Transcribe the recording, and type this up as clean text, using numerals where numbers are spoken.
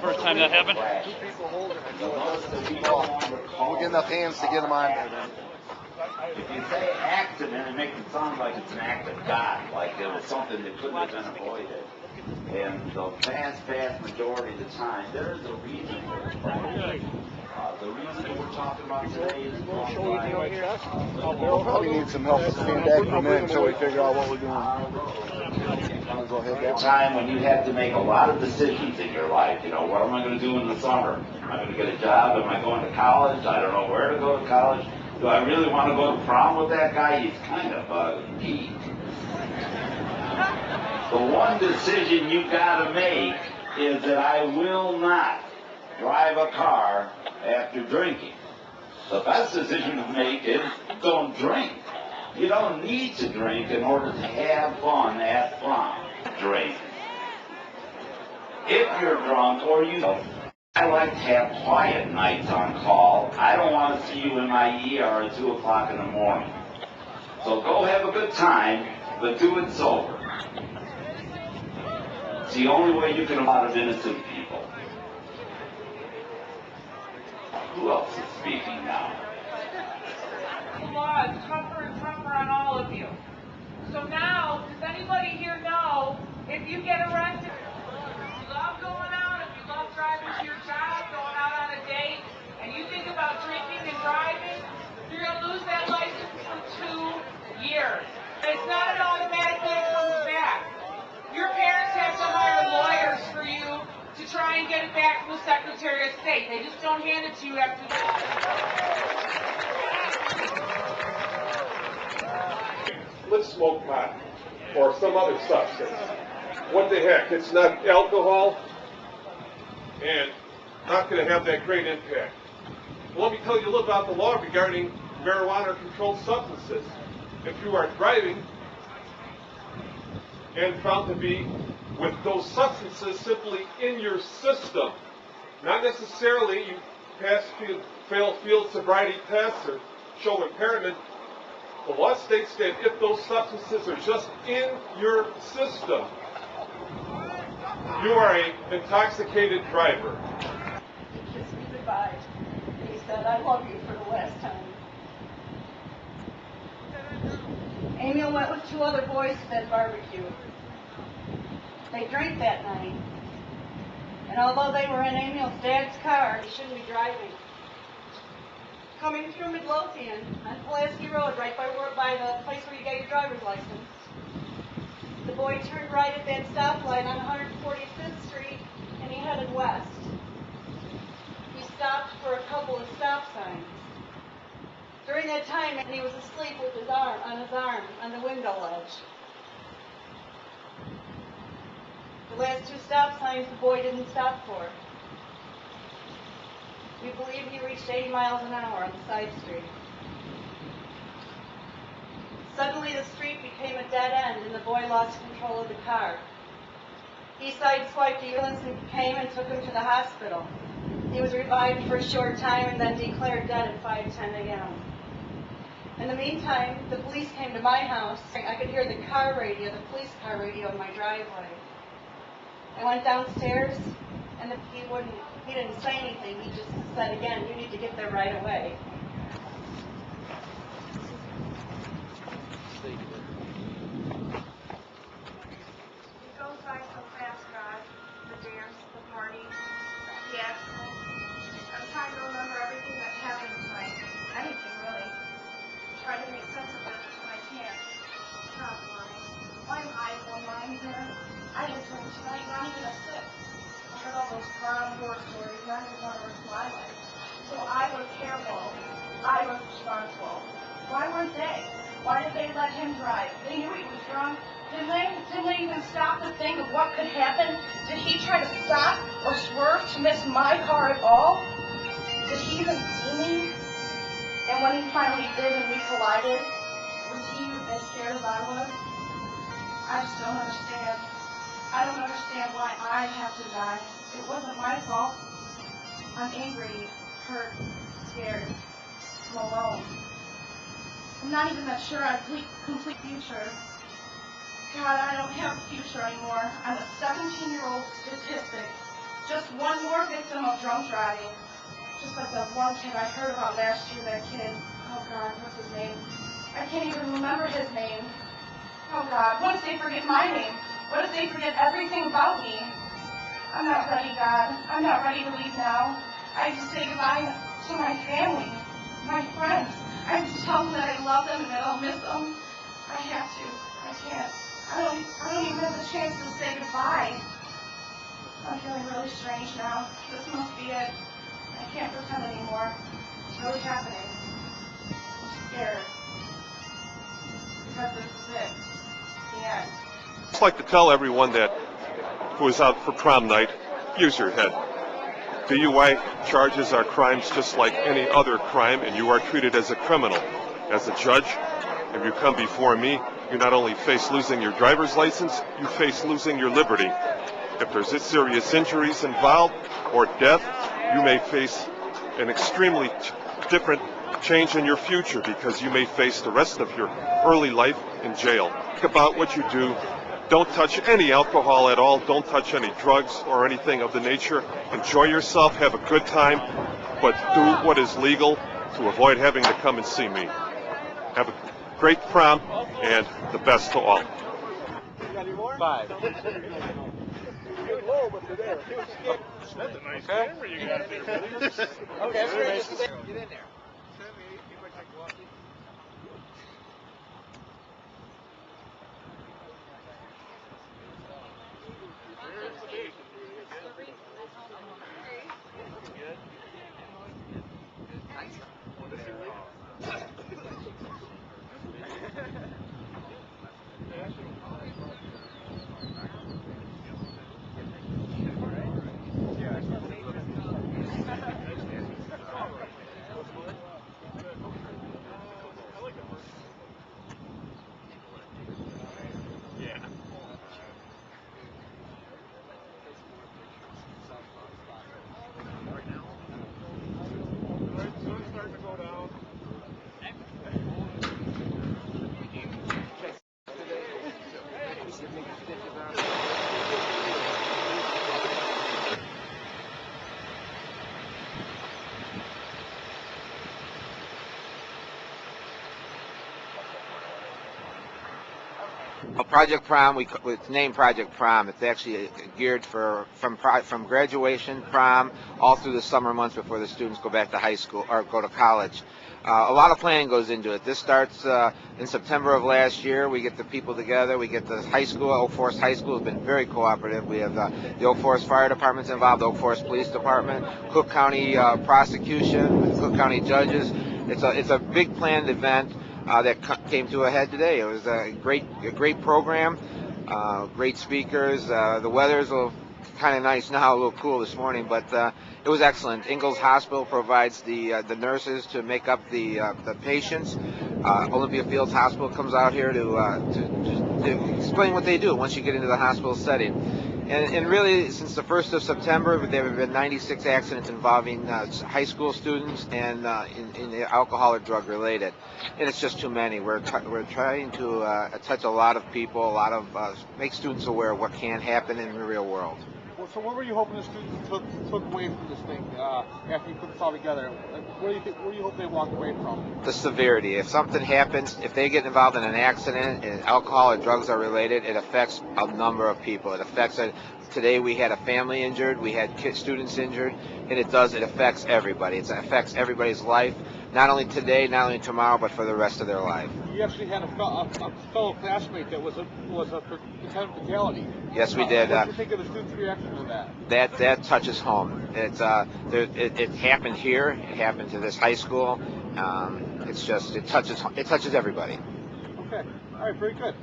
First time that happened? Two people holding it, so it doesn't speed off. We'll get enough hands to get them on there then. If you say accident, it makes it sound like it's an act of God, like there was something that couldn't have been avoided. And the vast majority of the time, there is a reason for this problem. The reason that we're talking about today is We'll probably need some help to stand back for a minute until we figure out what we're doing. a time when you had to make a lot of decisions in your life. You know, what am I going to do in the summer? Am I going to get a job? Am I going to college? I don't know where to go to college. Do I really want to go to prom with that guy? He's kind of a geek. The one decision you got to make is that I will not drive a car after drinking. The best decision to make is don't drink. You don't need to drink in order to have fun at prom. Drink. If you're drunk or you don't, I like to have quiet nights on call. I don't want to see you in my ER at 2 o'clock in the morning. So go have a good time, but do it sober. It's the only way you can have a lot of innocent people. Who else is speaking now? The law is tougher and tougher on all of you. So now, does anybody here know if you get arrested, if you love going out, if you love driving to your job, going out on a date, and you think about drinking and driving, you're going to lose that license for 2 years. It's not an automatic thing that comes back. Your parents have to hire lawyers for you to try and get it back from the Secretary of State. They just don't hand it to you after that. Let's smoke pot or some other substance. What the heck? It's not alcohol and not going to have that great impact. Well, let me tell you a little about the law regarding marijuana or controlled substances. If you are driving and found to be with those substances simply in your system, not necessarily you fail field sobriety tests or show impairment. The law states that if those substances are just in your system, you are an intoxicated driver. He kissed me goodbye. He said, I love you for the last time. Emil went with 2 other boys to that barbecue. They drank that night. And although they were in Emil's dad's car, he shouldn't be driving. Coming through Midlothian on Pulaski Road, right by the place where you get your driver's license, the boy turned right at that stoplight on 145th Street, and he headed west. He stopped for a couple of stop signs. During that time, he was asleep with his arm on the window ledge. The last 2 stop signs the boy didn't stop for. We believe he reached 80 miles an hour on the side street. Suddenly the street became a dead end and the boy lost control of the car. He sideswiped the ambulance and came and took him to the hospital. He was revived for a short time and then declared dead at 5:10 a.m. In the meantime, the police came to my house. I could hear the police car radio in my driveway. I went downstairs and he didn't say anything. He just said again, you need to get there right away. It goes by so fast, God. The dance, the party, the accident. I'm trying to remember everything that happened tonight. Anything, really. Trying to make sense of this, but I can't. It's not lying. Why am I the one lying here? I didn't drink tonight, not even a sip. I heard all those prom horror stories, and I didn't want to risk my life. So I was careful. I was responsible. Why weren't they? Why did they let him drive? They knew he was drunk. Didn't they even stop to think of what could happen? Did he try to stop or swerve to miss my car at all? Did he even see me? And when he finally did and we collided, was he as scared as I was? I just don't understand. I don't understand why I have to die. It wasn't my fault. I'm angry, hurt, scared. I'm alone. I'm not even that sure I have a complete future. God, I don't have a future anymore. I'm a 17-year-old statistic just one more victim of drunk driving. Just like the one kid I heard about last year, that kid, oh God, what's his name? I can't even remember his name. Oh God, what if they forget my name? What if they forget everything about me? I'm not ready, God. I'm not ready to leave now. I have to say goodbye to my family, my friends. I have to tell them that I love them and that I'll miss them. I have to. I can't. I don't even have the chance to say goodbye. I'm feeling really strange now. This must be it. I can't pretend anymore. It's really happening. I'm scared. Because this is it. The end. I'd like to tell everyone that who is out for prom night, use your head. DUI charges are crimes just like any other crime, and you are treated as a criminal. As a judge, if you come before me, you not only face losing your driver's license, you face losing your liberty. If there's serious injuries involved or death, you may face an extremely different change in your future because you may face the rest of your early life in jail. Think about what you do. Don't touch any alcohol at all. Don't touch any drugs or anything of the nature. Enjoy yourself. Have a good time. But do what is legal to avoid having to come and see me. Have a great prom and the best to all. Five. That's a nice camera you got there, buddy. Okay, that's great. Get in there. Project Prom, it's named Project Prom. It's actually geared from graduation, prom, all through the summer months before the students go back to high school or go to college. A lot of planning goes into it. This starts in September of last year. We get the people together. We get the high school. Oak Forest High School has been very cooperative. We have the Oak Forest Fire Department's involved, the Oak Forest Police Department, Cook County Prosecution, Cook County judges. It's a big planned event that came to a head today. It was a great program, great speakers. The weather's a little kind of nice now, a little cool this morning, but it was excellent. Ingalls Hospital provides the nurses to make up the patients. Olympia Fields Hospital comes out here to explain what they do once you get into the hospital setting. And really, since the 1st of September, there have been 96 accidents involving high school students and in the alcohol or drug related. And it's just too many. We're trying to touch a lot of people, make students aware of what can happen in the real world. Well, so what were you hoping the students took away from this thing after you put this all together? What do you hope they walk away from? The severity. If something happens, if they get involved in an accident and alcohol or drugs are related, it affects a number of people. It affects today we had a family injured, we had students injured, and it affects everybody. It affects everybody's life, not only today, not only tomorrow, but for the rest of their life. You actually had a fellow classmate that was a fatality. Yes, we did. What do you think of the students' reaction to that? That touches home. It happened here. It happened to this high school. It touches everybody. Okay. All right. Very good.